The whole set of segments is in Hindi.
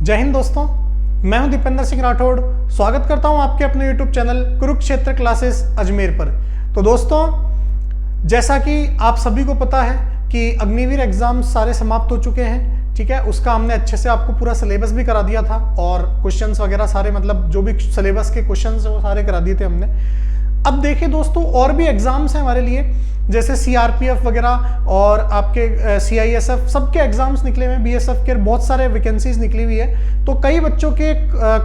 जय हिंद दोस्तों, मैं हूं दीपेंद्र सिंह राठौड़। स्वागत करता हूं आपके अपने YouTube channel Kurukshetra classes Ajmer पर। तो दोस्तों, जैसा कि आप सभी को पता है कि अग्निवीर एग्जाम सारे समाप्त हो चुके हैं, ठीक है। उसका हमने अच्छे से आपको पूरा सिलेबस भी करा दिया था और क्वेश्चंस वगैरह सारे, मतलब जो भी सिलेबस के क्वेश्चंस वो सारे करा दिए थे हमने। अब देखिए दोस्तों, और भी एग्जाम्स हैं हमारे लिए, जैसे CRPF वगैरह और आपके CISF, सबके एग्जाम्स निकले हुए हैं। BSF के बहुत सारे वैकेंसीज निकली हुई है। तो कई बच्चों के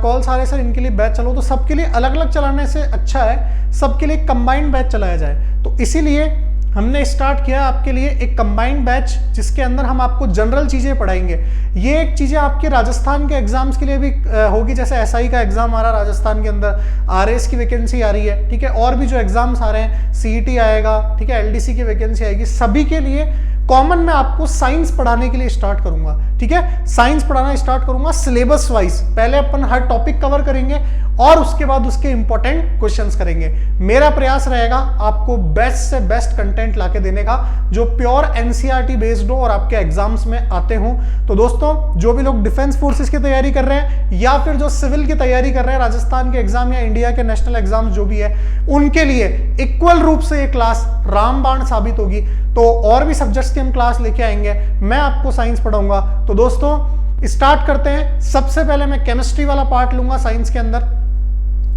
कॉल्स आ रहे सर इनके लिए बैच चलो, तो सबके लिए अलग अलग चलाने से अच्छा है सबके लिए कंबाइंड बैच चलाया जाए। तो इसीलिए हमने स्टार्ट किया आपके लिए एक कंबाइंड बैच, जिसके अंदर हम आपको जनरल चीजें पढ़ाएंगे। ये एक चीजें आपके राजस्थान के एग्जाम्स के लिए भी होगी, जैसे SI का एग्जाम आ रहा राजस्थान के अंदर, RS की वैकेंसी आ रही है, ठीक है। और भी जो एग्जाम्स आ रहे हैं, CET आएगा, ठीक है, LDC की वैकेंसी आएगी। सभी के लिए कॉमन में आपको साइंस पढ़ाने के लिए स्टार्ट करूंगा, ठीक है। साइंस पढ़ाना स्टार्ट करूंगा सिलेबस वाइज। पहले अपन हर टॉपिक कवर करेंगे और उसके बाद उसके इंपॉर्टेंट क्वेश्चंस करेंगे। मेरा प्रयास रहेगा आपको बेस्ट से बेस्ट कंटेंट लाके देने का, जो प्योर NCERT बेस्ड हो और आपके एग्जाम्स में आते हो। तो दोस्तों, जो भी लोग डिफेंस फोर्सेस की तैयारी कर रहे हैं या फिर जो सिविल की तैयारी कर रहे हैं, राजस्थान के एग्जाम या इंडिया के नेशनल एग्जाम जो भी है, उनके लिए इक्वल रूप से ये क्लास रामबाण साबित होगी। तो और भी सब्जेक्ट्स की हम क्लास लेके आएंगे, मैं आपको साइंस पढ़ाऊंगा। तो दोस्तों स्टार्ट करते हैं। सबसे पहले मैं केमिस्ट्री वाला पार्ट लूंगा साइंस के अंदर।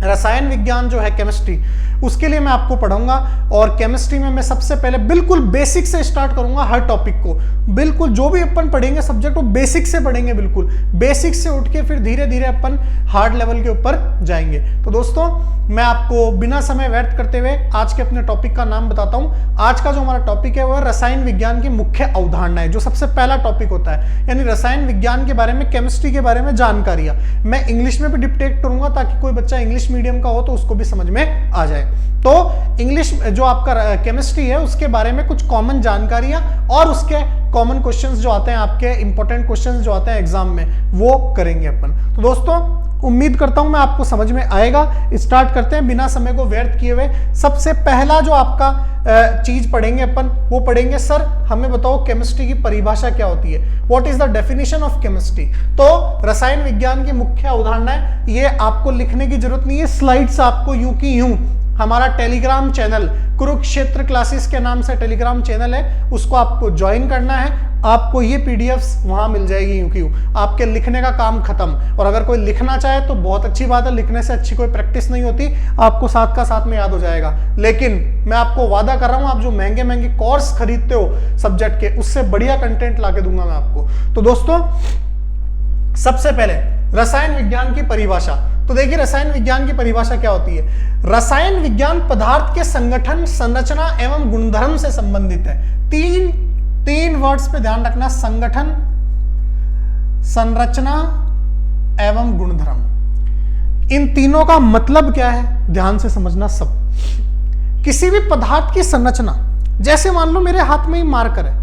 रसायन विज्ञान जो है केमिस्ट्री, उसके लिए मैं आपको पढ़ाऊंगा। और केमिस्ट्री में मैं सबसे पहले बिल्कुल बेसिक से स्टार्ट करूंगा हर टॉपिक को। बिल्कुल जो भी अपन पढ़ेंगे सब्जेक्ट, वो बेसिक से पढ़ेंगे, बिल्कुल बेसिक से उठ के फिर धीरे धीरे अपन हार्ड लेवल के ऊपर जाएंगे। तो दोस्तों, मैं आपको बिना समय व्यर्थ करते हुए आज के अपने टॉपिक का नाम बताता हूं। आज का जो हमारा टॉपिक है वह रसायन विज्ञान की मुख्य अवधारणाएं, जो सबसे पहला टॉपिक होता है, यानी रसायन विज्ञान के बारे में, केमिस्ट्री के बारे में जानकारियां। मैं इंग्लिश में भी डिक्टेट करूंगा ताकि कोई बच्चा इंग्लिश मीडियम का हो तो उसको भी समझ में आ जाए। तो इंग्लिश जो आपका केमिस्ट्री है उसके बारे में कुछ कॉमन जानकारियां और उसके कॉमन क्वेश्चंस जो आते हैं, आपके इंपॉर्टेंट क्वेश्चंस जो आते हैं एग्जाम में, वो करेंगे अपन। तो दोस्तों, उम्मीद करता हूं मैं आपको समझ में आएगा। स्टार्ट करते हैं बिना समय को व्यर्थ किए हुए। सबसे पहला जो आपका चीज पढ़ेंगे अपन, वो पढ़ेंगे सर हमें बताओ केमिस्ट्री की परिभाषा क्या होती है, what is the definition of chemistry. तो रसायन विज्ञान की मुख्य अवधारणाएं, ये आपको लिखने की जरूरत नहीं है, स्लाइड्स आपको यूं की यूं हमारा टेलीग्राम चैनल कुरुक्षेत्र क्लासेस के नाम से टेलीग्राम चैनल है, उसको आपको ज्वाइन करना है। आपको ये PDFs वहां मिल जाएगी यूं की यूं। आपके लिखने का काम खत्म। और अगर कोई लिखना चाहे तो बहुत अच्छी बात है, लिखने से अच्छी कोई प्रैक्टिस नहीं होती, आपको साथ का साथ में याद हो जाएगा। लेकिन मैं आपको वादा कर रहा हूं, आप जो महंगे महंगे कोर्स खरीदते हो सब्जेक्ट के, उससे बढ़िया कंटेंट लाके दूंगा मैं आपको। तो दोस्तों, सबसे पहले रसायन विज्ञान की परिभाषा। तो देखिए, रसायन विज्ञान की परिभाषा क्या होती है। रसायन विज्ञान पदार्थ के संगठन, संरचना एवं गुणधर्म से संबंधित है। तीन वर्ड्स पे ध्यान रखना, संगठन, संरचना एवं गुणधर्म। इन तीनों का मतलब क्या है ध्यान से समझना सब। किसी भी पदार्थ की संरचना, जैसे मान लो मेरे हाथ में ही मार्कर है,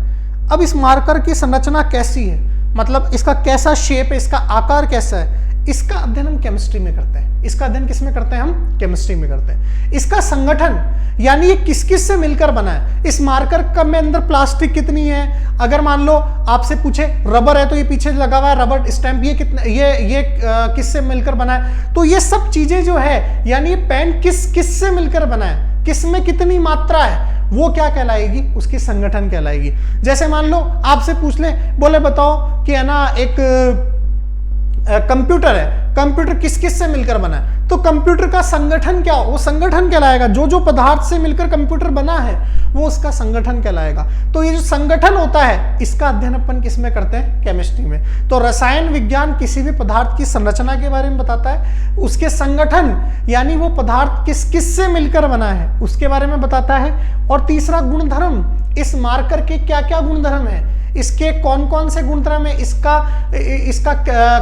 अब इस मार्कर की संरचना कैसी है, मतलब इसका कैसा शेप है, इसका आकार कैसा है, इसका अध्ययन हम केमिस्ट्री में करते हैं। इसका अध्ययन किस में करते हैं हम? केमिस्ट्री में करते हैं। इसका संगठन, यानी ये किस किस से मिलकर बना है। इस मार्कर का में अंदर प्लास्टिक कितनी है, अगर मान लो आपसे पूछे रबर है तो ये पीछे लगा हुआ है रबर स्टैंप, ये कितना, ये किस से मिलकर बना है। तो ये सब चीजें जो है, यानी ये पेन किस से मिलकर बना है, किस में कितनी मात्रा है, वो क्या कहलाएगी? उसकी संगठन कहलाएगी। जैसे मान लो आपसे पूछ ले, बोले बताओ कि है ना एक कंप्यूटर है, कंप्यूटर किस किस से मिलकर बना है, तो कंप्यूटर का संगठन क्या, वो संगठन कहलाएगा। जो जो पदार्थ से मिलकर कंप्यूटर बना है वो उसका संगठन कहलाएगा। तो ये जो संगठन होता है, इसका अध्ययन अपन किस में करते हैं? केमिस्ट्री में। तो रसायन विज्ञान किसी भी पदार्थ की संरचना के बारे में बताता है, उसके संगठन यानी वो पदार्थ किस किस से मिलकर बना है उसके बारे में बताता है। और तीसरा गुणधर्म, इस मार्कर के क्या क्या गुणधर्म है, इसके कौन कौन से गुणधर्म है, इसका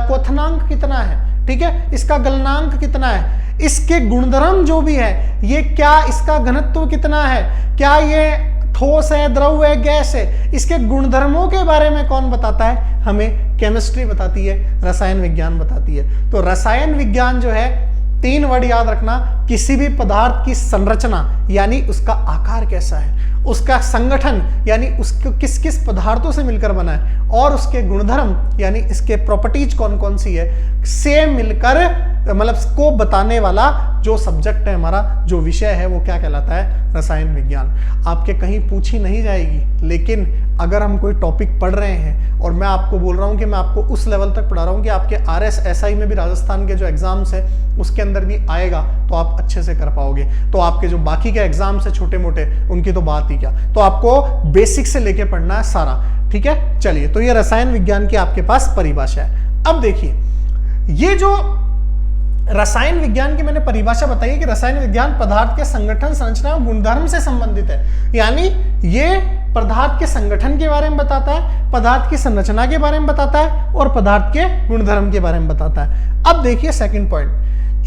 क्वथनांक कितना है, ठीक है, इसका गलनांक कितना है, इसके गुणधर्म जो भी है, ये क्या, इसका घनत्व कितना है, क्या ये ठोस है, द्रव है, गैस है, इसके गुणधर्मों के बारे में कौन बताता है? हमें केमिस्ट्री बताती है, रसायन विज्ञान बताती है। तो रसायन विज्ञान जो है, तीन वर्ड याद रखना, किसी भी पदार्थ की संरचना यानी उसका आकार कैसा है, उसका संगठन यानी उसको किस किस पदार्थों से मिलकर बना है, और उसके गुणधर्म यानी इसके प्रॉपर्टीज कौन कौन सी है, से मिलकर मतलब को बताने वाला जो सब्जेक्ट है, हमारा जो विषय है, वो क्या कहलाता है, रसायन विज्ञान। आपके कहीं पूछी नहीं जाएगी, लेकिन अगर हम कोई टॉपिक पढ़ रहे हैं और मैं आपको बोल रहा हूँ कि मैं आपको उस लेवल तक पढ़ा रहा हूँ कि आपके RSSI में भी राजस्थान के जो एग्जाम्स है उसके अंदर भी आएगा, तो आप अच्छे से कर पाओगे। तो आपके जो बाकी के एग्जाम्स है छोटे मोटे, उनकी तो बात ही क्या, तो आपको बेसिक से लेके पढ़ना है सारा, ठीक है। चलिए, तो ये रसायन विज्ञान की आपके पास परिभाषा है। अब देखिए, ये जो रसायन विज्ञान की मैंने परिभाषा बताई कि रसायन विज्ञान पदार्थ के संगठन, संरचना और गुणधर्म से संबंधित है, यानी ये पदार्थ के संगठन के बारे में बताता है, पदार्थ की संरचना के बारे में बताता है और पदार्थ के गुणधर्म के बारे में बताता है। अब देखिए सेकंड पॉइंट,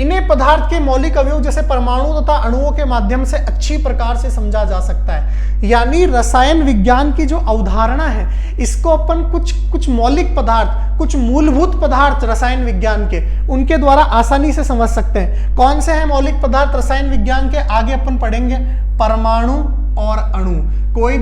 इन्हें पदार्थ के मौलिक अवयव जैसे परमाणु तथा अणुओं के माध्यम से अच्छी प्रकार से समझा जा सकता है। यानी रसायन विज्ञान की जो अवधारणा है, इसको अपन कुछ मौलिक पदार्थ, कुछ मूलभूत पदार्थ रसायन विज्ञान के, उनके द्वारा आसानी से समझ सकते हैं। कौन से हैं मौलिक पदार्थ रसायन विज्ञान के, आगे अपन पढ़ेंगे। परमाणु और अणु। कोई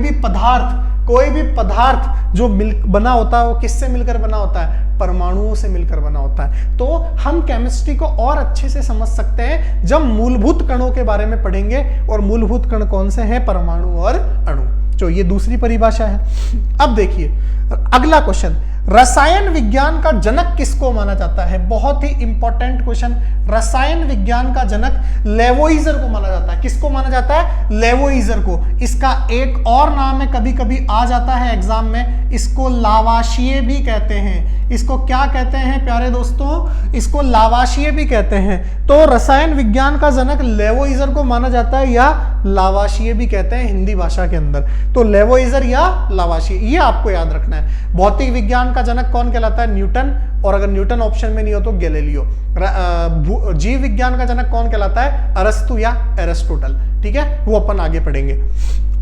भी पदार्थ जो बना होता है वो किससे मिलकर बना होता है, परमाणुओं से मिलकर बना होता है। तो हम केमिस्ट्री को और अच्छे से समझ सकते हैं जब मूलभूत कणों के बारे में पढ़ेंगे, और मूलभूत कण कौन से हैं, परमाणु और अणु। तो ये दूसरी परिभाषा है। अब देखिए अगला क्वेश्चन, रसायन विज्ञान का जनक किसको माना जाता है। बहुत ही इंपॉर्टेंट क्वेश्चन। रसायन विज्ञान का जनक लेवोइजर को माना जाता है। किसको माना जाता है, लेवोइजर को। इसका एक और नाम है, कभी कभी आ जाता है एग्जाम में, इसको लावाशिए भी कहते हैं। इसको क्या कहते हैं प्यारे दोस्तों, इसको लावाशिए भी कहते हैं। तो रसायन विज्ञान का जनक लेवोइजर को माना जाता है, या लावाशिए भी कहते हैं हिंदी भाषा के अंदर। तो लेवोइजर या लावाशिए, ये आपको याद रखना है। भौतिक विज्ञान का जनक कौन कहलाता है, न्यूटन, और अगर न्यूटन ऑप्शन में नहीं हो तो गैलीलियो। जीव विज्ञान का जनक कौन कहलाता है, अरस्तु या एरिस्टोटल। ठीक है, वो अपन आगे पढ़ेंगे।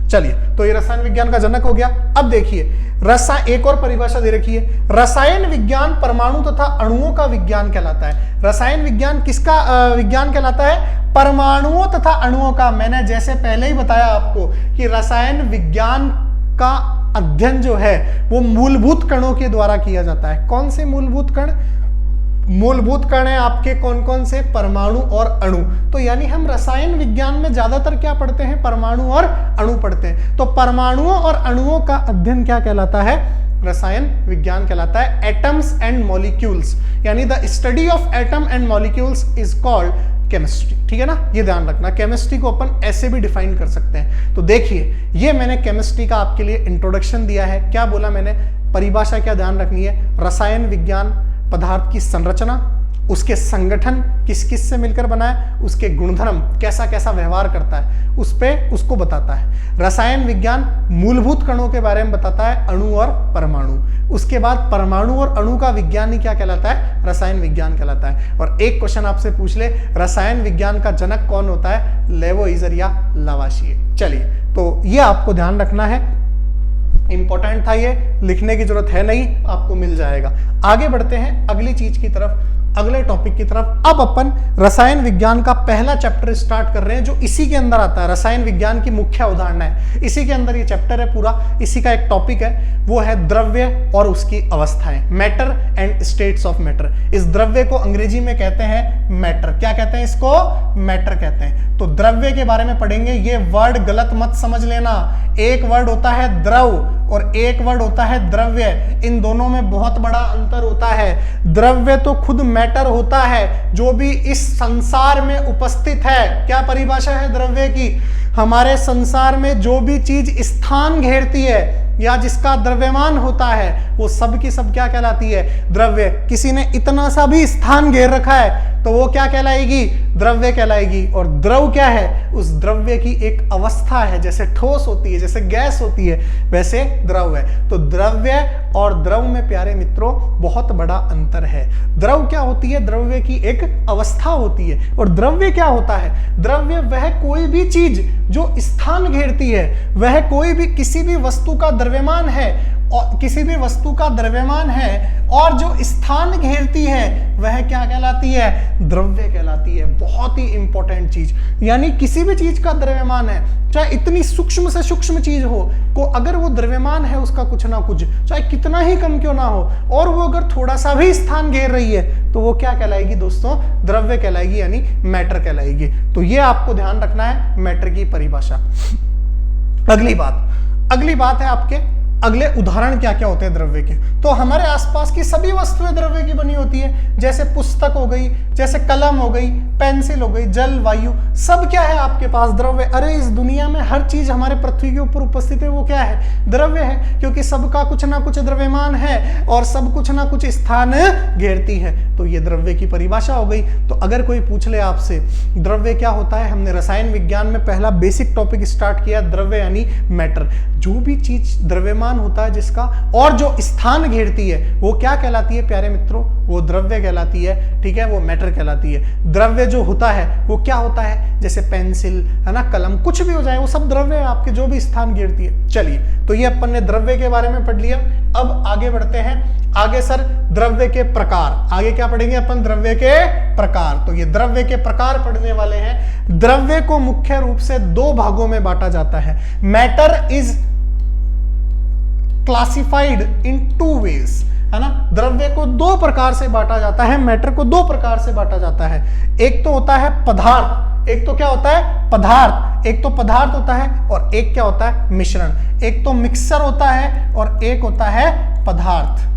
चलिए, तो ये रसायन विज्ञान का जनक हो गया। अब देखिए एक और परिभाषा दे रखी है, रसायन विज्ञान परमाणु तथा अणुओं का विज्ञान कहलाता है। रसायन विज्ञान किसका विज्ञान कहलाता है, परमाणुओं तथा अणुओं का। मैंने जैसे पहले ही बताया आपको कि रसायन विज्ञान का अध्ययन जो है वो मूलभूत कणों के द्वारा किया जाता है। कौन से मूलभूत कण, मूलभूत कण है आपके कौन कौन से, परमाणु और अणु। तो यानी हम रसायन विज्ञान में ज्यादातर क्या पढ़ते हैं, परमाणु और अणु पढ़ते हैं। तो परमाणुओं और अणुओं का अध्ययन क्या कहलाता है, रसायन विज्ञान कहलाता है। एटम्स एंड मॉलिक्यूल्स, यानी the study of atom and molecules is called chemistry. ठीक है ना, ये ध्यान रखना। केमिस्ट्री को अपन ऐसे भी डिफाइन कर सकते हैं। तो देखिए, ये मैंने केमिस्ट्री का आपके लिए इंट्रोडक्शन दिया है। क्या बोला मैंने, परिभाषा क्या ध्यान रखनी है, रसायन विज्ञान पदार्थ की संरचना, उसके संगठन किस किस से मिलकर बना है, उसके गुणधर्म कैसा कैसा व्यवहार करता है, उसको बताता है। रसायन विज्ञान मूलभूत कणों के बारे में बताता है, अणु और परमाणु। उसके बाद परमाणु और अणु का विज्ञान ही क्या कहलाता है, रसायन विज्ञान कहलाता है। और एक क्वेश्चन आपसे पूछ ले, रसायन विज्ञान का जनक कौन होता है, लेवोइजर या लावाशिए। चलिए, तो ये आपको ध्यान रखना है, इंपॉर्टेंट था ये, लिखने की जरूरत है नहीं, आपको मिल जाएगा। आगे बढ़ते हैं अगली चीज की तरफ, अगले टॉपिक की तरफ। अब अपन रसायन विज्ञान का पहला चैप्टर स्टार्ट कर रहे हैं, जो इसी के अंदर आता है। रसायन विज्ञान की मुख्य अवधारणा है, इसी के अंदर ये चैप्टर है पूरा। इसी का एक टॉपिक है, वो है द्रव्य और उसकी अवस्थाएं, matter and states of matter. इस द्रव्य को अंग्रेजी में कहते हैं मैटर। क्या कहते हैं इसको, मैटर कहते हैं। तो द्रव्य के बारे में पढ़ेंगे। ये वर्ड गलत मत समझ लेना, एक वर्ड होता है द्रव और एक वर्ड होता है द्रव्य। इन दोनों में बहुत बड़ा अंतर होता है। द्रव्य तो खुद मैटर होता है, जो भी इस संसार में उपस्थित है। क्या परिभाषा है द्रव्य की, हमारे संसार में जो भी चीज स्थान घेरती है या जिसका द्रव्यमान होता है, वो सब की सब क्या कहलाती है, द्रव्य। किसी ने इतना सा भी स्थान घेर रखा है तो वो क्या कहलाएगी, द्रव्य कहलाएगी। और द्रव क्या है, उस द्रव्य की एक अवस्था है, जैसे ठोस होती है, जैसे गैस होती है, वैसे द्रव है। तो द्रव्य और द्रव में प्यारे मित्रों बहुत बड़ा अंतर है। द्रव क्या होती है, द्रव्य की एक अवस्था होती है। और द्रव्य क्या होता है, द्रव्य वह कोई भी चीज जो स्थान घेरती है, वह कोई भी किसी भी वस्तु का द्रव्यमान है और किसी भी वस्तु का द्रव्यमान है और जो स्थान घेरती है वह क्या कहलाती है? द्रव्य कहलाती है। बहुत ही इंपॉर्टेंट चीज, यानी किसी भी चीज का द्रव्यमान है, चाहे इतनी सूक्ष्म से सूक्ष्म चीज हो, को अगर वो द्रव्यमान है उसका कुछ ना कुछ, चाहे कितना ही कम क्यों ना हो, और वो अगर थोड़ा सा भी स्थान घेर रही है तो वो क्या कहलाएगी दोस्तों? द्रव्य कहलाएगी, यानी मैटर कहलाएगी। तो ये आपको ध्यान रखना है मैटर की परिभाषा। अगली बात है आपके अगले उदाहरण क्या क्या होते हैं द्रव्य के। तो हमारे आसपास की सभी वस्तुएं द्रव्य की बनी होती है, जैसे पुस्तक हो गई, जैसे कलम हो गई, पेंसिल हो गई, जल, वायु, सब क्या है आपके पास? द्रव्य। अरे इस दुनिया में हर चीज हमारे पृथ्वी के ऊपर उपस्थित है वो क्या है? द्रव्य है, क्योंकि सबका कुछ ना कुछ द्रव्यमान है और सब कुछ ना कुछ स्थान घेरती है। तो ये द्रव्य की परिभाषा हो गई। तो अगर कोई पूछ ले आपसे द्रव्य क्या होता है, हमने रसायन विज्ञान में पहला बेसिक टॉपिक स्टार्ट किया, द्रव्य यानी मैटर। जो भी चीज द्रव्यमान होता है जिसका, और जो स्थान घेरती है वो क्या कहलाती है प्यारे मित्रों? वो द्रव्य कहलाती है। ठीक है, वो मैटर कहलाती है। द्रव्य जो होता है वो क्या होता है? जैसे पेंसिल है ना, कलम, कुछ भी हो जाए वो सब द्रव्य है आपके, जो भी स्थान घेरती है। चलिए, तो ये अपन ने द्रव्य के बारे में पढ़ लिया। अब आगे बढ़ते हैं। आगे सर द्रव्य के प्रकार, आगे क्या पढ़ेंगे अपन? द्रव्य के प्रकार। तो ये द्रव्य के प्रकार पढ़ने वाले हैं। द्रव्य को मुख्य रूप से दो भागों में बांटा जाता है। Matter is classified in two ways, है ना। द्रव्य को दो प्रकार से बांटा जाता है, मैटर को दो प्रकार से बांटा जाता है। एक तो होता है पदार्थ, एक तो क्या होता है? पदार्थ। एक तो पदार्थ होता है और एक क्या होता है? मिश्रण। एक तो मिक्सचर होता है और एक होता है पदार्थ।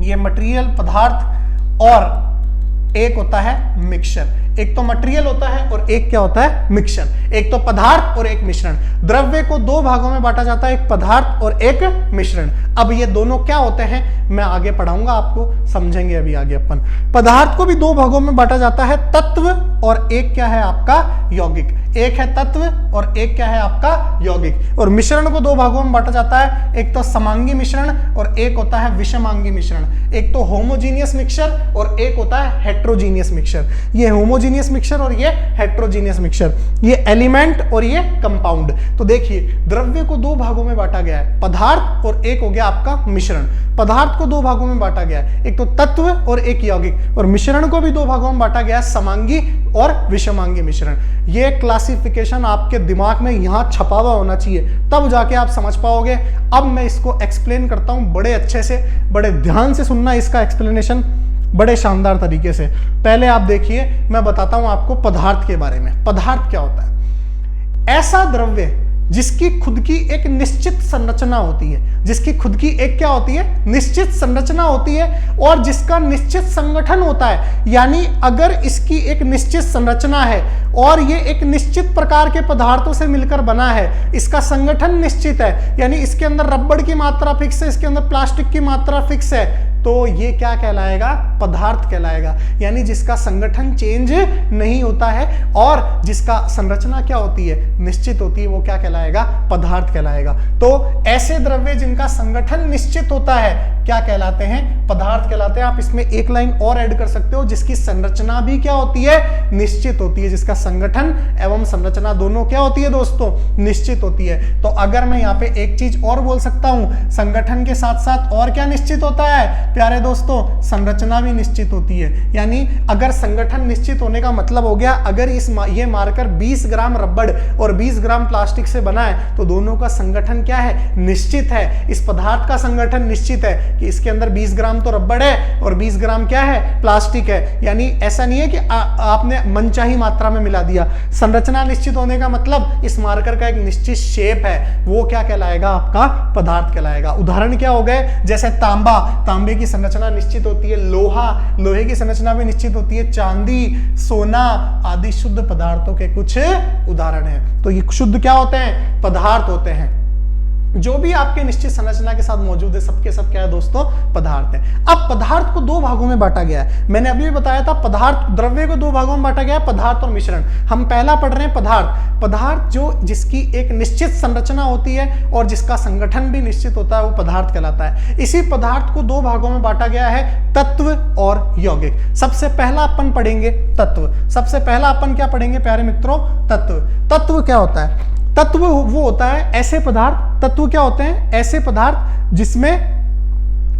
ये मटेरियल पदार्थ और एक होता है मिक्सचर। एक तो मटेरियल होता है और एक क्या होता है? मिक्सचर। एक तो पदार्थ और एक मिश्रण। द्रव्य को दो भागों में बांटा जाता है, एक पदार्थ और एक मिश्रण। अब ये दोनों क्या होते हैं मैं आगे पढ़ाऊंगा, आपको समझेंगे अभी आगे अपन। पदार्थ को भी दो भागों में बांटा जाता है, तत्व और एक क्या है आपका? यौगिक। एक है तत्व और एक क्या है आपका? यौगिक। और मिश्रण को दो भागों में बांटा जाता है, एक तो समांगी मिश्रण और एक होता है विषमांगी मिश्रण। एक तो होमोजीनियस मिक्सचर और एक होता है हेट्रोजीनियस मिक्सचर। ये होमोजीनियस मिक्सचर और ये हेट्रोजीनियस मिक्सचर, ये एलिमेंट और ये कंपाउंड। तो देखिए द्रव्य को दो भागों में बांटा गया है, पदार्थ और एक हो गया आपका मिश्रण। पदार्थ को दो भागों में बांटा गया है, एक तो तत्व और एक यौगिक। और मिश्रण को भी दो भागों में बांटा गया है, समांगी और विषमांगी मिश्रण। ये क्लासिफिकेशन आपके दिमाग में यहां छपा हुआ होना चाहिए, तब जाके आप समझ पाओगे। अब मैं इसको एक्सप्लेन करता हूं बड़े अच्छे से, बड़े ध्यान से सुनना इसका एक्सप्लेनेशन बड़े शानदार तरीके से। पहले आप देखिए, मैं बताता हूं आपको पदार्थ के बारे में। पदार्थ क्या होता है? ऐसा द्रव्य जिसकी खुद की एक निश्चित संरचना होती है, जिसकी खुद की एक क्या होती है? निश्चित संरचना होती है और जिसका निश्चित संगठन होता है। यानी अगर इसकी एक निश्चित संरचना है और ये एक निश्चित प्रकार के पदार्थों से मिलकर बना है, इसका संगठन निश्चित है, यानी इसके अंदर रबड़ की मात्रा फिक्स है, इसके अंदर प्लास्टिक की मात्रा फिक्स है, तो ये क्या कहलाएगा? पदार्थ कहलाएगा। यानी जिसका संगठन चेंज नहीं होता है और जिसका संरचना क्या होती है? निश्चित होती है, वो क्या कहलाएगा? पदार्थ कहलाएगा। तो ऐसे द्रव्य जिनका संगठन निश्चित होता है क्या कहलाते हैं? पदार्थ कहलाते हैं। आप इसमें एक लाइन और ऐड कर सकते हो, जिसकी संरचना भी क्या होती है? निश्चित होती है। जिसका संगठन एवं संरचना दोनों क्या होती है दोस्तों? निश्चित होती है। तो अगर मैं यहाँ पे एक चीज और बोल सकता हूं, संगठन के साथ साथ और क्या निश्चित होता है प्यारे दोस्तों? संरचना भी निश्चित होती है। यानी अगर संगठन निश्चित होने का मतलब हो गया, अगर ये मार्कर 20 ग्राम रबड़ और 20 ग्राम प्लास्टिक से बना है तो दोनों का संगठन क्या है? निश्चित है। इस पदार्थ का संगठन निश्चित है कि इसके अंदर 20 ग्राम तो रबड़ है और 20 ग्राम क्या है? प्लास्टिक है। यानी ऐसा नहीं है कि आपने मनचाही मात्रा में मिला दिया। संरचना निश्चित होने का मतलब इस मार्कर का एक निश्चित शेप है, वो क्या कहलाएगा? आपका पदार्थ कहलाएगा। उदाहरण क्या हो गए? जैसे तांबा, तांबे की संरचना निश्चित होती है। लोहा, लोहे की संरचना भी निश्चित होती है। चांदी, सोना आदि शुद्ध पदार्थों के कुछ उदाहरण हैं। तो ये शुद्ध क्या होते हैं? पदार्थ होते हैं। जो भी आपके निश्चित संरचना के साथ मौजूद है सबके सब क्या है दोस्तों? पदार्थ है। अब पदार्थ को दो भागों में बांटा गया है। मैंने अभी भी बताया था पदार्थ, द्रव्य को दो भागों में बांटा गया है, पदार्थ और मिश्रण। हम पहला पढ़ रहे हैं पदार्थ। पदार्थ जो जिसकी एक निश्चित संरचना होती है और जिसका संगठन भी निश्चित होता है, वो पदार्थ कहलाता है। इसी पदार्थ को दो भागों में बांटा गया है, तत्व और यौगिक। सबसे पहला अपन पढ़ेंगे तत्व। सबसे पहला अपन क्या पढ़ेंगे प्यारे मित्रों? तत्व। तत्व क्या होता है? तत्व वो होता है ऐसे पदार्थ, तत्व क्या होते हैं? ऐसे पदार्थ जिसमें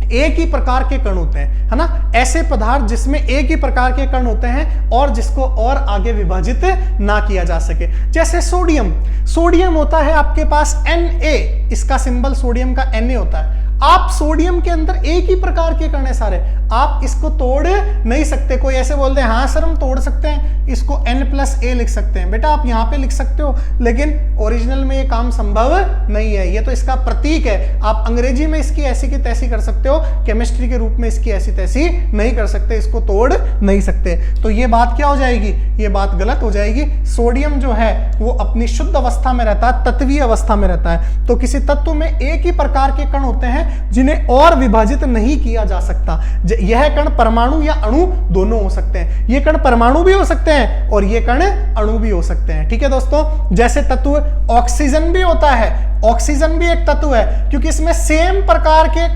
एक ही प्रकार के कण होते हैं, है ना, ऐसे पदार्थ जिसमें एक ही प्रकार के कण होते हैं और जिसको और आगे विभाजित ना किया जा सके। जैसे सोडियम, सोडियम होता है आपके पास Na, इसका सिंबल सोडियम का Na होता है। आप सोडियम के अंदर एक ही प्रकार के कण है सारे, आप इसको तोड़ नहीं सकते। कोई ऐसे बोलते हैं हाँ सर हम तोड़ सकते हैं, इसको N+A लिख सकते हैं। बेटा आप यहाँ पे लिख सकते हो, लेकिन ओरिजिनल में ये काम संभव नहीं है, ये तो इसका प्रतीक है। आप अंग्रेजी में इसकी ऐसी की तैसी कर सकते हो, केमिस्ट्री के रूप में इसकी ऐसी तैसी नहीं कर सकते, इसको तोड़ नहीं सकते। तो ये बात क्या हो जाएगी? ये बात गलत हो जाएगी। सोडियम जो है वो अपनी शुद्ध अवस्था में रहता है, तत्वीय अवस्था में रहता है। तो किसी तत्व में एक ही प्रकार के कण होते हैं जिन्हें और विभाजित नहीं किया जा सकता। यह कण परमाणु या अणु दोनों हो सकते हैं। ये कण परमाणु भी हो सकते हैं और ये कण अणु भी हो सकते हैं। ठीक है दोस्तों, जैसे तत्व ऑक्सीजन भी होता है, ऑक्सीजन भी एक तत्व है क्योंकि इसमें सेम प्रकार के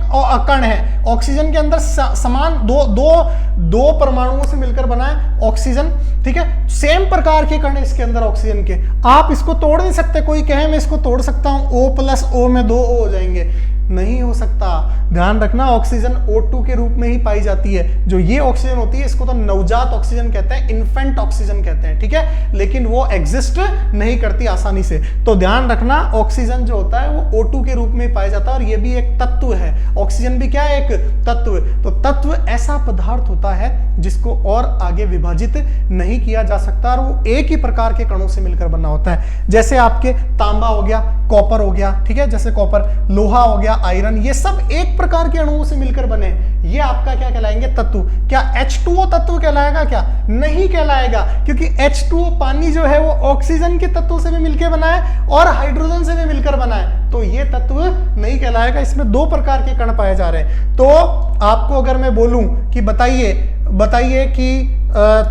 कण हैं। ऑक्सीजन के अंदर समान दो परमाणुओं से मिलकर बना है ऑक्सीजन, ठीक है, सेम प्रकार के कण इसके अंदर ऑक्सीजन के। आप इसको तोड़ नहीं सकते। कोई कहे मैं इसको तोड़ सकता हूं, O+O में 2 O हो जाएंगे, नहीं हो सकता। ध्यान रखना, ऑक्सीजन O2 के रूप में ही पाई जाती है। जो ये ऑक्सीजन होती है इसको तो नवजात ऑक्सीजन कहते हैं, इन्फेंट ऑक्सीजन कहते हैं, ठीक है, लेकिन वो एग्जिस्ट नहीं करती आसानी से। तो ध्यान रखना, ऑक्सीजन जो होता है वो O2 के रूप में पाया जाता है और ये भी एक तत्व है। ऑक्सीजन भी क्या है? एक तत्व। तो तत्व ऐसा पदार्थ होता है जिसको और आगे विभाजित नहीं किया जा सकता और वो एक ही प्रकार के कणों से मिलकर बना होता है। जैसे आपके तांबा हो गया, कॉपर हो गया, ठीक है, जैसे कॉपर, लोहा हो गया, आयरन, ये सब एक प्रकार के अणुओं से मिलकर बने। ये आपका क्या कहलाएंगे? तत्व। क्या H2O तत्व कहलाएगा? क्या नहीं कहलाएगा, क्योंकि H2O पानी जो है वो ऑक्सीजन के तत्व से भी मिलकर बना है और हाइड्रोजन से भी मिलकर बना है, तो ये तत्व नहीं कहलाएगा। इसमें 2 प्रकार के कण पाए जा रहे हैं। तो आपको अगर मैं बोलूं कि बताइए कि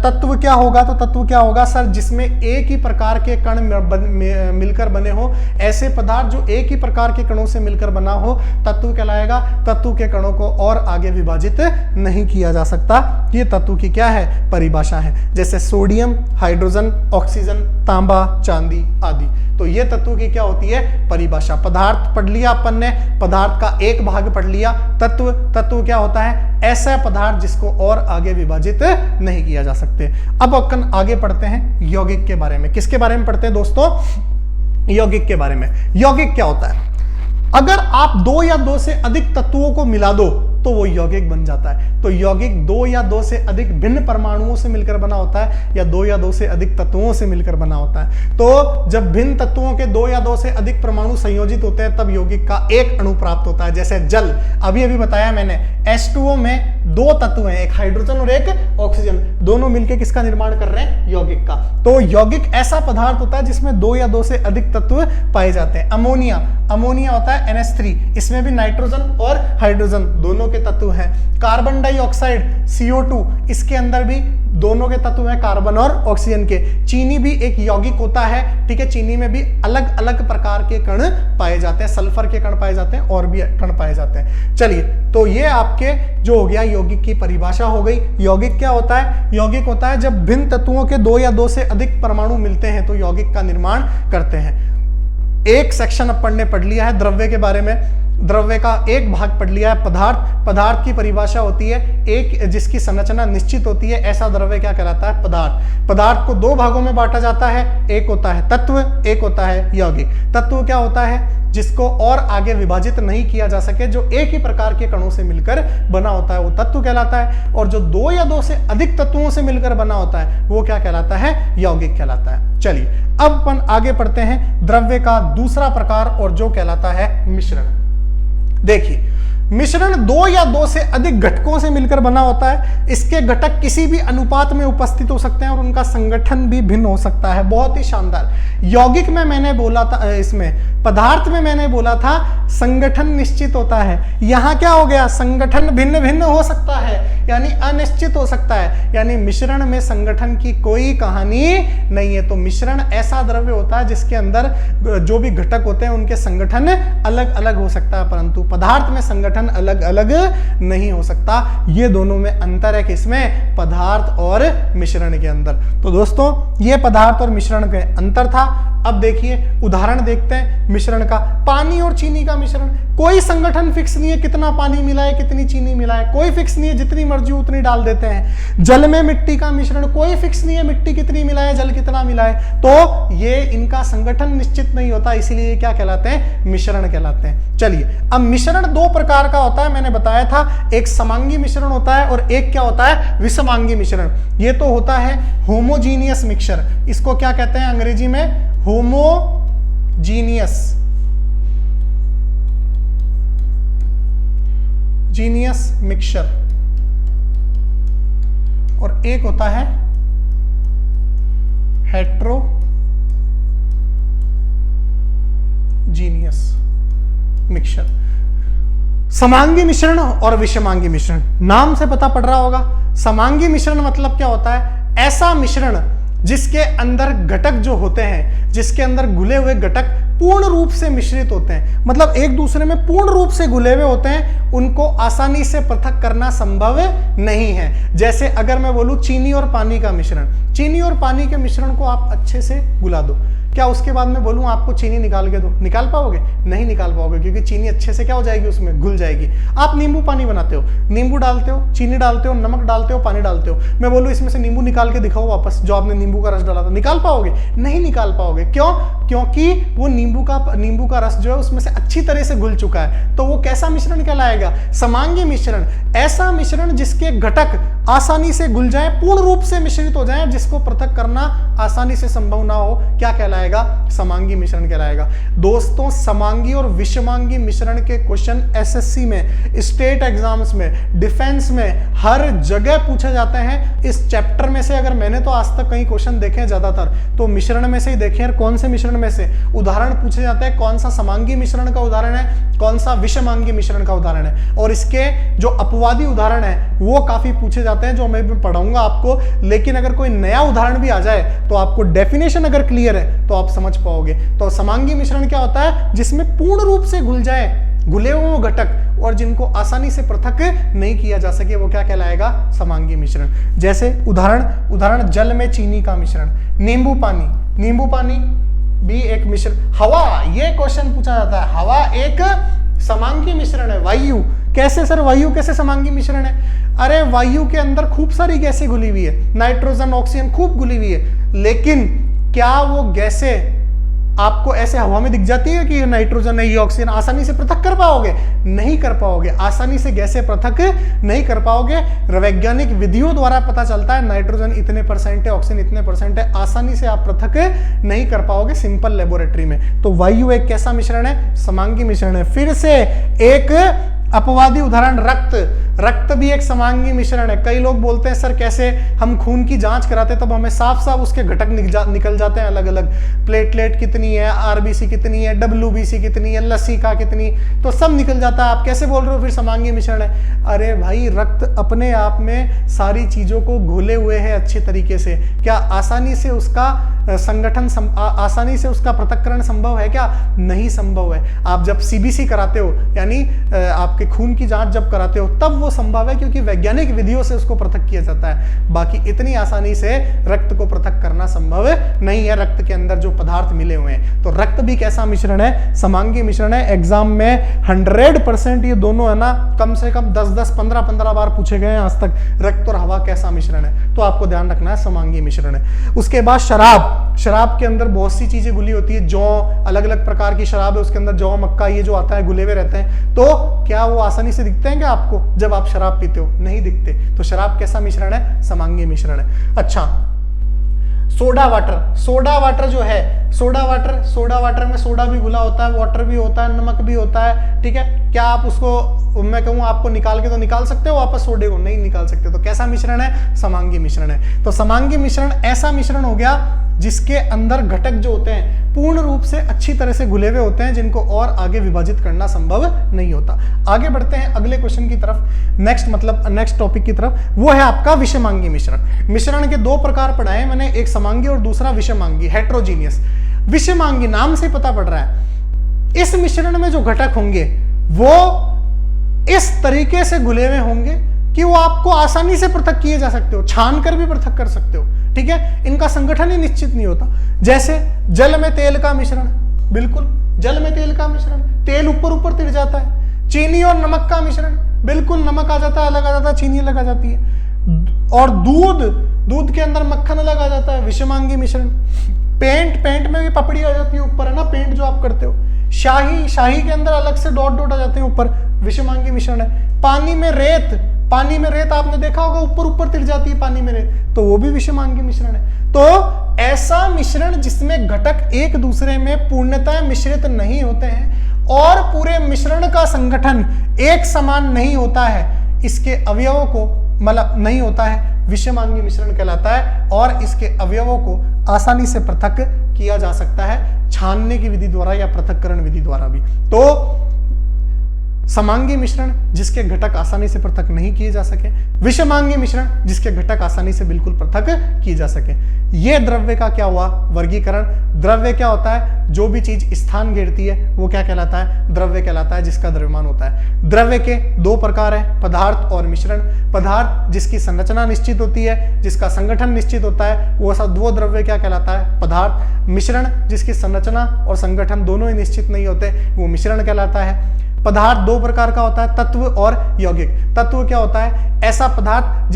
तत्व क्या होगा, तो तत्व क्या होगा सर? जिसमें एक ही प्रकार के कण मिलकर बने हो, ऐसे पदार्थ जो एक ही प्रकार के कणों से मिलकर बना हो, तत्व कहलाएगा। तत्व के कणों को और आगे विभाजित नहीं किया जा सकता। ये तत्व की क्या है? परिभाषा है। जैसे सोडियम, हाइड्रोजन, ऑक्सीजन, तांबा, चांदी आदि। तो ये तत्व की क्या होती है? परिभाषा। पदार्थ पढ़ लिया अपन ने, पदार्थ का एक भाग पढ़ लिया। तत्व क्या होता है? ऐसा पदार्थ जिसको और आगे विभाजित नहीं किया जा सकते। अब अपन आगे पढ़ते हैं यौगिक के बारे में। किसके बारे में पढ़ते हैं दोस्तों? यौगिक के बारे में। यौगिक क्या होता है? अगर आप 2 या 2 से अधिक तत्वों को मिला दो तो वो यौगिक बन जाता है। तो यौगिक 2 या 2 से अधिक भिन्न परमाणुओं से मिलकर बना होता है या 2 या 2 से अधिक तत्वों से मिलकर बना होता है। तो जब भिन्न तत्वों के 2 या 2 से अधिक परमाणु संयोजित होते हैं तब यौगिक का एक अणु प्राप्त होता है। जैसे जल, अभी बताया मैंने, H2O में 2 तत्व हैं, एक हाइड्रोजन और एक ऑक्सीजन, दोनों मिलकर किसका निर्माण कर रहे हैं? यौगिक का। तो यौगिक ऐसा पदार्थ होता है जिसमें 2 या 2 से अधिक तत्व पाए जाते हैं। अमोनिया होता है NH3, इसमें भी नाइट्रोजन और हाइड्रोजन दोनों के तत्व हैं। कार्बन डाइऑक्साइड CO2, इसके अंदर भी दोनों के तत्व हैं, कार्बन और ऑक्सीजन के। चीनी भी एक यौगिक होता है, ठीक है, चीनी में भी अलग अलग प्रकार के कण पाए जाते हैं, सल्फर के कण पाए जाते हैं और भी कण पाए जाते हैं। चलिए, तो ये आपके जो हो गया यौगिक की परिभाषा हो गई। यौगिक क्या होता है? यौगिक होता है जब भिन्न तत्वों के 2 या 2 से अधिक परमाणु मिलते हैं तो यौगिक का निर्माण करते हैं। एक सेक्शन अपन ने पढ़ लिया है द्रव्य के बारे में, द्रव्य का एक भाग पढ़ लिया है पदार्थ की परिभाषा होती है एक जिसकी संरचना निश्चित होती है, ऐसा द्रव्य क्या कहलाता है? पदार्थ को 2 भागों में बांटा जाता है, एक होता है तत्व, एक होता है यौगिक। तत्व क्या होता है? जिसको और आगे विभाजित नहीं किया जा सके, जो एक ही प्रकार के कणों से मिलकर बना होता है, वो तत्व कहलाता है। और जो 2 या 2 से अधिक तत्वों से मिलकर बना होता है वो क्या कहलाता है? यौगिक कहलाता है। चलिए अब अपन आगे पढ़ते हैं द्रव्य का दूसरा प्रकार और जो कहलाता है मिश्रण। देखिए, मिश्रण 2 या 2 से अधिक घटकों से मिलकर बना होता है। इसके घटक किसी भी अनुपात में उपस्थित हो सकते हैं और उनका संगठन भी भिन्न हो सकता है। बहुत ही शानदार। यौगिक में मैंने बोला था, इसमें पदार्थ में मैंने बोला था संगठन निश्चित होता है। यहां क्या हो गया? संगठन भिन्न भिन्न हो सकता है, यानी अनिश्चित हो सकता है। यानी मिश्रण में संगठन की कोई कहानी नहीं है। तो मिश्रण ऐसा द्रव्य होता है जिसके अंदर जो भी घटक होते हैं उनके संगठन अलग अलग हो सकता है, परंतु पदार्थ में संगठन संगठन अलग अलग नहीं हो सकता। ये दोनों में अंतर है, किसमें? पदार्थ और मिश्रण के अंदर। तो दोस्तों ये पदार्थ और मिश्रण के अंतर था। अब देखिए उदाहरण देखते हैं मिश्रण का। पानी और चीनी का मिश्रण, कोई संगठन फिक्स नहीं है कितना पानी मिलाए कितनी चीनी मिलाए, कोई फिक्स नहीं है, जितनी मर्जी उतनी डाल देते हैं। जल में मिट्टी का मिश्रण, कोई फिक्स नहीं है मिट्टी कितनी मिलाए जल कितना मिलाए, तो ये इनका संगठन निश्चित नहीं होता, इसीलिए क्या कहलाते हैं? मिश्रण कहलाते हैं। चलिए अब मिश्रण दो प्रकार का होता है, मैंने बताया था, एक समांगी मिश्रण होता है और एक क्या होता है? विषमांगी मिश्रण। ये तो होता है होमोजीनियस मिक्सचर, इसको क्या कहते हैं अंग्रेजी में? Homogeneous mixture. और एक होता है हेट्रोजीनियस मिक्सचर। समांगी मिश्रण और विषमांगी मिश्रण, नाम से पता पड़ रहा होगा। समांगी मिश्रण मतलब क्या होता है? ऐसा मिश्रण जिसके अंदर घटक जो होते हैं, जिसके अंदर घुले हुए घटक पूर्ण रूप से मिश्रित होते हैं, मतलब एक दूसरे में पूर्ण रूप से घुले हुए होते हैं, उनको आसानी से पृथक करना संभव नहीं है। जैसे अगर मैं बोलूं चीनी और पानी का मिश्रण, चीनी और पानी के मिश्रण को आप अच्छे से घुला दो, क्या उसके बाद में बोलूं आपको चीनी निकाल के दो, निकाल पाओगे? नहीं निकाल पाओगे, क्योंकि चीनी अच्छे से क्या हो जाएगी, उसमें घुल जाएगी। आप नींबू पानी बनाते हो, नींबू डालते हो, चीनी डालते हो, नमक डालते हो, पानी डालते हो, मैं बोलूं इसमें से नींबू निकाल के दिखाओ वापस, जो आपने नींबू का रस डाला था, निकाल पाओगे? नहीं निकाल पाओगे। क्यों? क्योंकि वो नींबू का रस जो है उसमें से अच्छी तरह से घुल चुका है। तो वो कैसा मिश्रण कहलाएगा? समांगी मिश्रण। ऐसा मिश्रण जिसके घटक आसानी से घुल जाए, पूर्ण रूप से मिश्रित हो जाए, जिसको पृथक करना आसानी से संभव ना हो, क्या कहलाएगा? समांगी मिश्रण कहलाएगा। दोस्तों समांगी और विषमांगी मिश्रण के क्वेश्चन एसएससी में, स्टेट एग्जाम्स में, डिफेंस में हर जगह पूछे जाते हैं। इस चैप्टर में से अगर मैंने तो आज तक कई क्वेश्चन देखे हैं ज्यादातर, तो मिश्रण में से ही देखे हैं। कौन से मिश्रण में से उदाहरण पूछे जाते हैं? कौन सा समांगी मिश्रण का उदाहरण है, कौन सा विषमांगी मिश्रण का उदाहरण है, और इसके जो अपवादी उदाहरण है वो काफी पूछे जाते हैं, जो मैं भी पढ़ाऊंगा आपको। लेकिन अगर कोई नया उदाहरण भी आ जाए तो आपको डेफिनेशन अगर क्लियर है तो आप समझ पाओगे। तो समांगी मिश्रण क्या होता है? जिसमें पूर्ण रूप से घुल जाए घुले हुए घटक और जिनको आसानी से पृथक नहीं किया जा सके, वो क्या कहलाएगा? समांगी मिश्रण। जैसे उदाहरण जल में चीनी का मिश्रण, नींबू पानी भी एक मिश्रण। हवा, ये क्वेश्चन पूछा जाता है, हवा एक समांगी मिश्रण है। वायु, कैसे सर वायु कैसे समांगी मिश्रण है? अरे वायु के अंदर खूब सारी गैसें घुली हुई है, नाइट्रोजन ऑक्सीजन खूब घुली हुई है, लेकिन क्या वो गैसें आपको ऐसे हवा में दिख जाती है कि ये नाइट्रोजन है ये ऑक्सीजन? आसानी से पृथक कर पाओगे? नहीं कर पाओगे, आसानी से गैसें पृथक नहीं कर पाओगे। वैज्ञानिक विधियों द्वारा पता चलता है नाइट्रोजन इतने परसेंट है, ऑक्सीजन इतने परसेंट है, आसानी से आप पृथक नहीं कर पाओगे सिंपल लेबोरेटरी में। तो वायु एक कैसा मिश्रण है? समांगी मिश्रण है। फिर से एक अपवादी उदाहरण रक्त भी एक समांगी मिश्रण है। कई लोग बोलते हैं सर कैसे? हम खून की जांच कराते तब हमें साफ साफ उसके घटक निकल जाते हैं अलग अलग, प्लेटलेट कितनी है, आरबीसी कितनी है, डब्ल्यूबीसी कितनी है, लसिका कितनी, तो सब निकल जाता है। आप कैसे बोल रहे हो फिर समांगी मिश्रण है? अरे भाई रक्त अपने आप में सारी चीजों को घोले हुए है अच्छे तरीके से, क्या आसानी से उसका संगठन आसानी से उसका पृथक्करण संभव है क्या? नहीं संभव है। आप जब सीबीसी कराते हो, यानी आपके खून की जांच जब कराते हो, तब वो संभव है, क्योंकि वैज्ञानिक विधियों से उसको पृथक किया जाता है। बाकी इतनी आसानी से रक्त को पृथक करना संभव नहीं है, रक्त के अंदर जो पदार्थ मिले हुए हैं। तो रक्त भी कैसा मिश्रण है? समांगी मिश्रण है। एग्जाम में 100% ये दोनों है ना, कम से कम 10-10, 15-15 बार पूछे गए हैं आज तक, रक्त और हवा कैसा मिश्रण है, तो आपको ध्यान रखना है समांगी मिश्रण है। उसके बाद शराब के अंदर बहुत सी चीजें घुली होती है, जौ, अलग अलग प्रकार की शराब है, उसके अंदर जौ, मक्का, ये जो आता है घुले हुए रहते हैं। तो क्या वो आसानी से दिखते हैं क्या आपको जब आप शराब पीते हो? नहीं दिखते। तो शराब कैसा मिश्रण है? समांगी मिश्रण है। अच्छा, सोडा वाटर जो है, सोडा वाटर में सोडा भी घुला होता है, वाटर भी होता है, नमक भी होता है, ठीक है। क्या आप उसको, मैं कहूँ आपको निकाल के तो निकाल सकते हो वापस सोडे को? नहीं निकाल सकते। तो कैसा मिश्रण है? समांगी मिश्रण है। तो समांगी मिश्रण ऐसा मिश्रण हो गया जिसके अंदर घटक जो होते हैं पूर्ण रूप से अच्छी तरह से घुले हुए होते हैं, जिनको और आगे विभाजित करना संभव नहीं होता। आगे बढ़ते हैं अगले क्वेश्चन की तरफ, नेक्स्ट टॉपिक की तरफ, वो है आपका विषमांगी मिश्रण। मिश्रण के दो प्रकार पढ़ाए मैंने, एक समांगी और दूसरा विषमांगी, हेट्रोजीनियस। विषमांगी नाम से पता पड़ रहा है, इस मिश्रण में जो घटक होंगे वो इस तरीके से घुले हुए होंगे कि वो आपको आसानी से पृथक किए जा सकते हो, छान कर भी पृथक कर सकते हो। ठीक है, इनका संगठन ही निश्चित नहीं होता। जैसे जल में तेल का मिश्रण, बिल्कुल जल में तेल का मिश्रण, तेल ऊपर ऊपर तिर जाता है। चीनी और नमक का मिश्रण, बिल्कुल नमक आ जाता है, अलग आ जाता है, चीनी अलग आ जाती है। और दूध के अंदर मक्खन अलग आ जाता है, विषमांगी मिश्रण। पेंट में भी पपड़ी आ जाती है ऊपर, है ना, पेंट जो आप करते हो। शाही के अंदर अलग से डॉट आ जाते हैं ऊपर, विषमांगी मिश्रण है। पानी में रेत आपने देखा होगा, ऊपर तिर जाती है पानी में रेत, तो वो भी विषमांगी मिश्रण है। तो ऐसा मिश्रण जिसमें घटक एक दूसरे में पूर्णतः मिश्रित नहीं होते हैं और पूरे मिश्रण का संगठन एक समान नहीं होता है, इसके अवयवों को मतलब नहीं होता है, विषमांगी मिश्रण कहलाता है। और इसके अवयवों को आसानी से पृथक किया जा सकता है छानने की विधि द्वारा या पृथक्करण विधि द्वारा भी। तो समांगी मिश्रण जिसके घटक आसानी से पृथक नहीं किए जा सके, विषमांगी मिश्रण जिसके घटक आसानी से बिल्कुल पृथक किए जा सके। यह द्रव्य का क्या हुआ वर्गीकरण। द्रव्य क्या होता है, जो भी चीज स्थान घेरती है वो क्या कहलाता है, द्रव्य कहलाता है, जिसका द्रव्यमान होता है। द्रव्य के दो प्रकार है, पदार्थ और मिश्रण। पदार्थ जिसकी संरचना निश्चित होती है, जिसका संगठन निश्चित होता है, वो द्रव्य क्या कहलाता है, पदार्थ। मिश्रण जिसकी संरचना और संगठन दोनों ही निश्चित नहीं होते, वो मिश्रण कहलाता है। पदार्थ दो प्रकार का होता है, तत्व और यौगिक। तत्व क्या होता है, ऐसा पदार्थ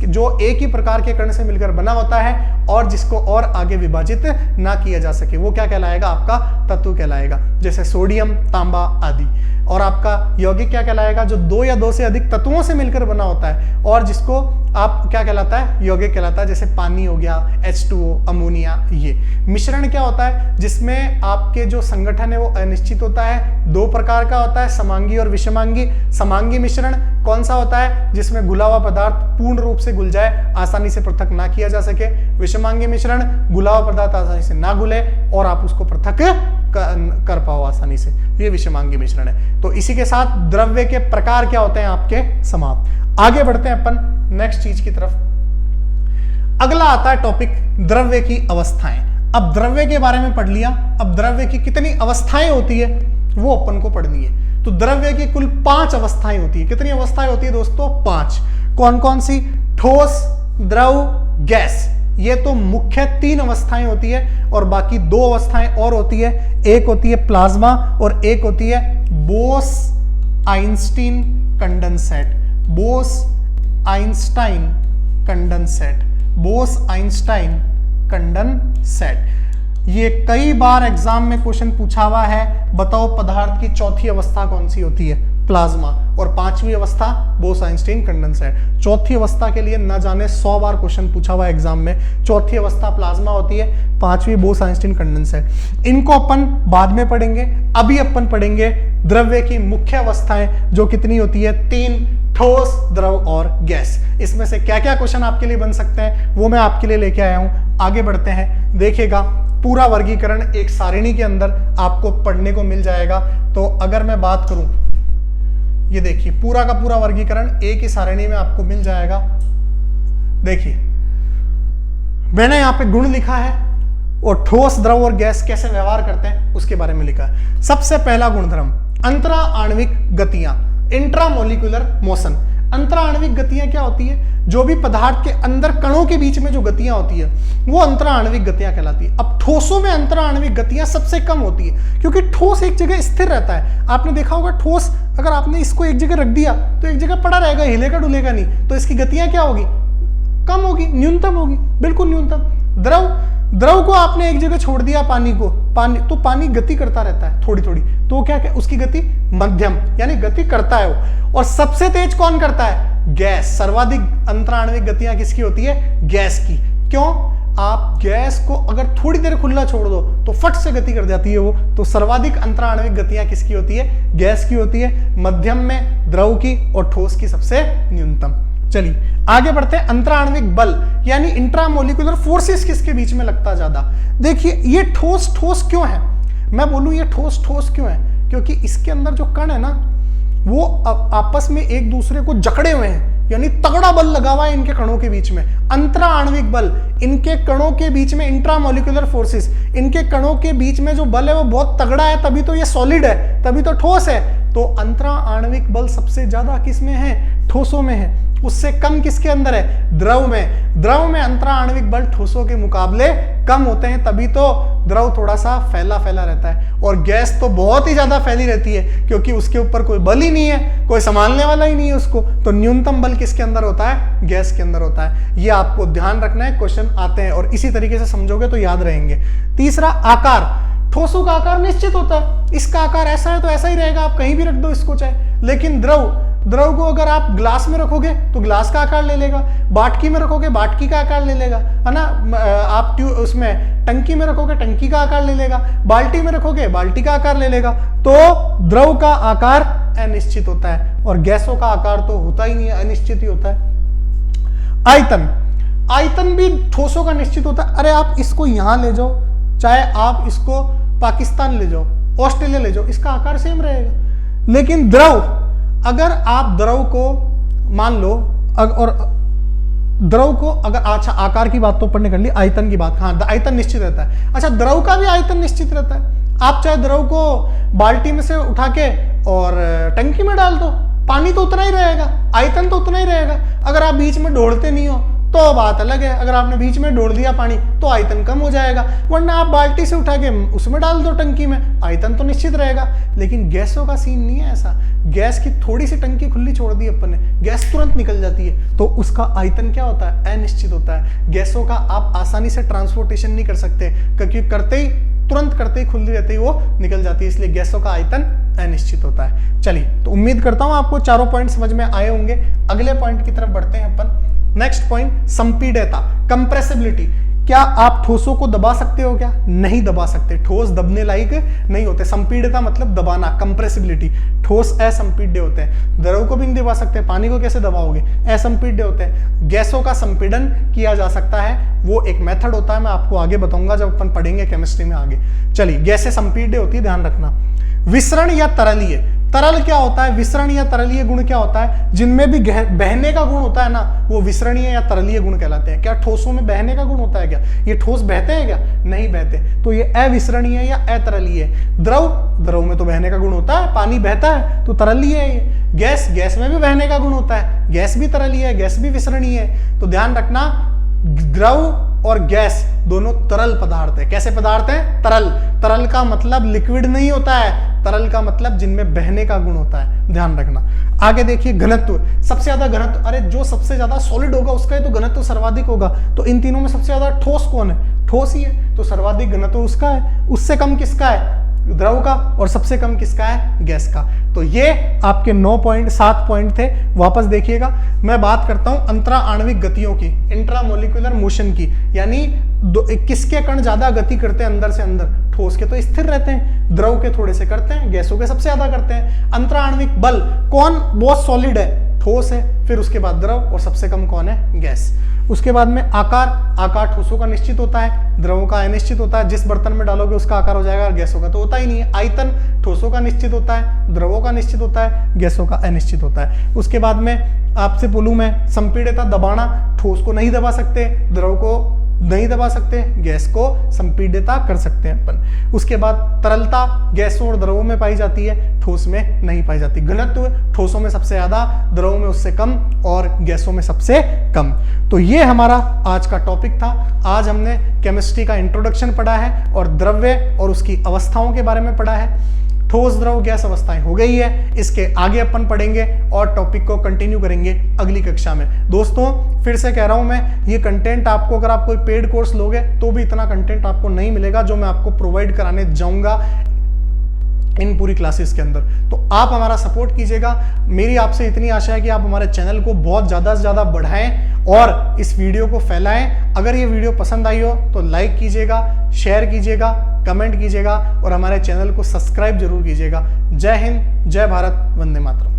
जो एक ही प्रकार के कण से मिलकर बना होता है और जिसको और आगे विभाजित ना किया जा सके, वो क्या कहलाएगा, आपका तत्व कहलाएगा। जैसे सोडियम, तांबा आदि। और आपका यौगिक क्या कहलाएगा, जो दो या दो से अधिक तत्वों से मिलकर बना होता है और जिसको आप क्या कहलाता है, यौगिक कहलाता है। जैसे पानी हो गया, H2O, अमोनिया। ये मिश्रण क्या होता है, जिसमें आपके जो संगठन है वो अनिश्चित होता है, दो प्रकार का होता है, समांगी और विषमांगी। समांगी मिश्रण कौन सा होता है, जिसमें घुला हुआ पदार्थ पूर्ण रूप से घुल जाए, आसानी से पृथक ना किया जा सके। विषमांगी मिश्रण घुला हुआ पदार्थ आसानी से ना घुले और आप उसको पृथक कर पाओ आसानी से, ये विषमांगी मिश्रण है। तो इसी के साथ द्रव्य के प्रकार क्या होते हैं आपके समाप्त। आगे बढ़ते हैं अपन नेक्स्ट चीज की तरफ। अगला आता है टॉपिक द्रव्य की अवस्थाएं। अब द्रव्य के बारे में पढ़ लिया, अब द्रव्य की कितनी अवस्थाएं होती है वो अपन को पढ़नी है। तो द्रव्य की कुल 5 अवस्थाएं होती है। कितनी अवस्थाएं होती है दोस्तों, 5। कौन कौन सी, ठोस, द्रव, गैस। ये तो मुख्य 3 अवस्थाएं होती है और बाकी 2 अवस्थाएं और होती है। एक होती है प्लाज्मा और एक होती है Bose Einstein condensate. Bose Einstein condensate, Bose Einstein condensate. ये कई बार एग्जाम में क्वेश्चन पूछा हुआ है। बताओ पदार्थ की चौथी अवस्था कौन सी होती है, प्लाज्मा। और 5वीं अवस्था बोस आइंस्टीन कंडेंसेट। चौथी अवस्था के लिए न जाने 100 बार क्वेश्चन पूछा हुआ है एग्जाम में। चौथी अवस्था प्लाज्मा होती है, 5वीं बोस आइंस्टीन कंडेंसेट। इनको अपन बाद में पढ़ेंगे। अभी अपन पढ़ेंगे द्रव्य की मुख्य अवस्थाएं, जो कितनी होती है, 3, ठोस, द्रव और गैस। इसमें से क्या क्या क्वेश्चन आपके लिए बन सकते हैं वो मैं आपके लिए लेके आया हूं। आगे बढ़ते हैं, देखिएगा पूरा वर्गीकरण एक सारिणी के अंदर आपको पढ़ने को मिल जाएगा। तो अगर मैं बात करूं, ये देखिए पूरा का पूरा वर्गीकरण एक ही सारिणी में आपको मिल जाएगा। देखिए मैंने यहां पे गुण लिखा है और ठोस, द्रव और गैस कैसे व्यवहार करते हैं उसके बारे में लिखा है। सबसे पहला गुणधर्म, अंतरा आणविक गतियां, इंट्रामोलिकुलर मोशन। अंतरा आणविक गतियां क्या होती है, जो भी पदार्थ के अंदर कणों के बीच में जो गतियां होती है वो अंतरा आणविक गतियां कहलाती है। अब ठोसों में अंतरा आणविक गतियां सबसे कम होती है, क्योंकि ठोस एक जगह स्थिर रहता है। आपने देखा होगा ठोस अगर आपने इसको एक जगह रख दिया तो एक जगह पड़ा रहेगा, हिलेगा डुलेगा नहीं। तो इसकी गतियां क्या होगी, कम होगी, न्यूनतम होगी, बिल्कुल न्यूनतम। द्रव को आपने एक जगह छोड़ दिया, पानी तो पानी गति करता रहता है थोड़ी थोड़ी, तो क्या उसकी गति मध्यम, यानी गति करता है वो। और सबसे तेज कौन करता है, गैस। सर्वाधिक अंतराण्विक गतियां किसकी होती है, गैस की। क्यों, आप गैस को अगर थोड़ी देर खुला छोड़ दो तो फट से गति कर जाती है वो। तो सर्वाधिक अंतराण्विक गतियां किसकी होती है, गैस की होती है। मध्यम में द्रव की और ठोस की सबसे न्यूनतम। चलिए आगे बढ़ते हैं। अंतराण्विक बल यानी इंट्रामोलिकुलर फोर्सेस किसके बीच में लगता ज्यादा। देखिए ये ठोस क्यों है, मैं बोलूं ये ठोस क्यों है, क्योंकि इसके अंदर जो कण है ना वो आपस में एक दूसरे को जकड़े हुए हैं, यानी तगड़ा बल लगा हुआ है इनके कणों के बीच में। अंतरा आणविक बल, इनके कणों के बीच में इंट्रामोलिकुलर फोर्सेस, इनके कणों के बीच में जो बल है वो बहुत तगड़ा है, तभी तो ये सॉलिड है, तभी तो ठोस है। तो अंतरा आणविक बल सबसे ज्यादा किस में है? ठोसों में है। उससे कम किसके अंदर है? द्रव में। द्रव में अंतरा आणविक बल ठोसों के मुकाबले कम होते हैं, तभी तो द्रव थोड़ा सा फैला फैला रहता है। और गैस तो बहुत ही ज्यादा फैली रहती है, क्योंकि उसके ऊपर कोई बल ही नहीं है, कोई संभालने वाला ही नहीं है उसको। तो न्यूनतम बल किसके अंदर होता है? गैस के अंदर होता है। ये आपको ध्यान रखना है, क्वेश्चन आते हैं और इसी तरीके से समझोगे तो याद रहेंगे। तीसरा, आकार। ठोसों का आकार निश्चित होता है, इसका आकार ऐसा है तो ऐसा ही रहेगा, आप कहीं भी रख दो इसको चाहे। लेकिन द्रव को अगर आप ग्लास में रखोगे तो ग्लास का आकार ले लेगा, बाटकी में रखोगे बाटकी का आकार ले लेगा, है ना। आप उसमें टंकी में रखोगे टंकी का आकार ले लेगा, बाल्टी में रखोगे बाल्टी का आकार ले लेगा। तो द्रव का आकार अनिश्चित होता है और गैसों का आकार तो होता ही नहीं है, अनिश्चित ही होता है। आयतन। आयतन भी ठोसों का निश्चित होता है। अरे आप इसको यहां ले जाओ, चाहे आप इसको पाकिस्तान ले जाओ, ऑस्ट्रेलिया ले जाओ, इसका आकार सेम रहेगा। लेकिन द्रव, अगर आप द्रव को मान लो और द्रव को अगर, अच्छा आकार की बात तो ऊपर ने कर ली, आयतन की बात, हाँ आयतन निश्चित रहता है। अच्छा द्रव का भी आयतन निश्चित रहता है। आप चाहे द्रव को बाल्टी में से उठा के और टंकी में डाल दो, पानी तो उतना ही रहेगा, आयतन तो उतना ही रहेगा। अगर आप बीच में ढोड़ते नहीं हो तो बात अलग है, अगर आपने बीच में ढोड़ दिया पानी तो आयतन कम हो जाएगा, वरना आप बाल्टी से उठा के उसमें डाल दो टंकी में, आयतन तो निश्चित रहेगा। लेकिन गैसों का सीन नहीं है ऐसा। गैस की थोड़ी सी टंकी खुली छोड़ दी अपन ने, गैस तुरंत निकल जाती है, तो उसका आयतन क्या होता है? अनिश्चित होता है। गैसों का आप आसानी से ट्रांसपोर्टेशन नहीं कर सकते, क्योंकि तुरंत करते ही खुली रहते ही वो निकल जाती है, इसलिए गैसों का आयतन अनिश्चित होता है। चलिए, तो उम्मीद करता हूं आपको चारों पॉइंट समझ में आए होंगे। अगले पॉइंट की तरफ बढ़ते हैं अपन। नेक्स्ट पॉइंट, संपीड्यता, कंप्रेसिबिलिटी। क्या आप ठोसों को दबा सकते हो? क्या नहीं दबा सकते, ठोस दबने लायक नहीं होते। संपीड्यता मतलब दबाना, कंप्रेसिबिलिटी। ठोस असंपीड्य होते हैं, द्रव को भी नहीं दबा सकते, पानी को कैसे दबाओगे? असंपीड्य होते हैं। गैसों का संपीड़न किया जा सकता है, वो एक मेथड होता है, मैं आपको आगे बताऊंगा जब अपन पढ़ेंगे केमिस्ट्री में आगे। चलिए, गैसें संपीड्य होती है, ध्यान रखना। विसरण या तरलीय। तरल क्या होता है? विसरण या तरलीय गुण क्या होता है? जिनमें भी बहने का गुण होता है ना, वो विसरणीय या तरलीय गुण कहलाते हैं। क्या ठोसों में बहने का गुण होता है? क्या ये ठोस बहते हैं? क्या नहीं बहते, तो ये अविसरणीय या अतरलीय। द्रव में तो बहने का गुण होता है, पानी बहता है तो तरलीय है ये। गैस में भी बहने का गुण होता है, गैस भी तरलीय है, गैस भी विसरणीय है। तो ध्यान रखना, द्रव और गैस दोनों तरल पदार्थ है। कैसे पदार्थ है? तरल। तरल का मतलब लिक्विड नहीं होता है, तरल का मतलब जिनमें बहने का गुण होता है, ध्यान रखना। आगे देखिए, घनत्व। सबसे ज्यादा घनत्व, अरे जो सबसे ज्यादा सॉलिड होगा उसका ही तो घनत्व सर्वाधिक होगा। तो इन तीनों में सबसे ज्यादा ठोस कौन है? ठोस ही है, तो सर्वाधिक घनत्व उसका है। उससे कम किसका है? द्रव का। और सबसे कम किसका है? गैस का। तो ये आपके 7 पॉइंट थे। वापस देखिएगा, मैं बात करता हूं अंतरा आणविक गतियों की, इंट्रामोलिकुलर मोशन की, यानी किसके कण ज्यादा गति करते हैं अंदर से अंदर? ठोस के तो स्थिर रहते हैं, द्रव के थोड़े से करते हैं, गैसों के सबसे ज्यादा करते हैं। अंतरा आणविक बल कौन बहुत सॉलिड है? ठोस है, फिर उसके बाद द्रव, और सबसे कम कौन है? गैस। उसके बाद में आकार ठोसों का निश्चित होता है, द्रवों का अनिश्चित होता है। जिस बर्तन में डालोगे उसका आकार हो जाएगा, गैसों का तो होता ही नहीं है। आयतन ठोसों का निश्चित होता है, द्रवों का निश्चित होता है, गैसों का अनिश्चित होता है। उसके बाद में आपसे बोलूं मैं, संपीड्यता, दबाना। ठोस को नहीं दबा सकते, द्रव को नहीं दबा सकते, गैस को संपीड्यता कर सकते हैं अपन। उसके बाद तरलता गैसों और द्रवों में पाई जाती है, ठोस में नहीं पाई जाती। घनत्व ठोसों में सबसे ज्यादा, द्रवों में उससे कम, और गैसों में सबसे कम। तो ये हमारा आज का टॉपिक था। आज हमने केमिस्ट्री का इंट्रोडक्शन पढ़ा है और द्रव्य और उसकी अवस्थाओं के बारे में पढ़ा है। ठोस, द्रव, गैस अवस्थाएं हो गई है। इसके आगे अपन पढ़ेंगे और टॉपिक को कंटिन्यू करेंगे अगली कक्षा में। दोस्तों फिर से कह रहा हूं मैं, ये कंटेंट आपको, अगर आप कोई पेड कोर्स लोगे तो भी इतना कंटेंट आपको नहीं मिलेगा जो मैं आपको प्रोवाइड कराने जाऊंगा इन पूरी क्लासेस के अंदर। तो आप हमारा सपोर्ट कीजिएगा। मेरी आपसे इतनी आशा है कि आप हमारे चैनल को बहुत ज़्यादा से ज़्यादा बढ़ाएं और इस वीडियो को फैलाएं। अगर ये वीडियो पसंद आई हो तो लाइक कीजिएगा, शेयर कीजिएगा, कमेंट कीजिएगा और हमारे चैनल को सब्सक्राइब जरूर कीजिएगा। जय हिंद, जय भारत, वंदे मातरम।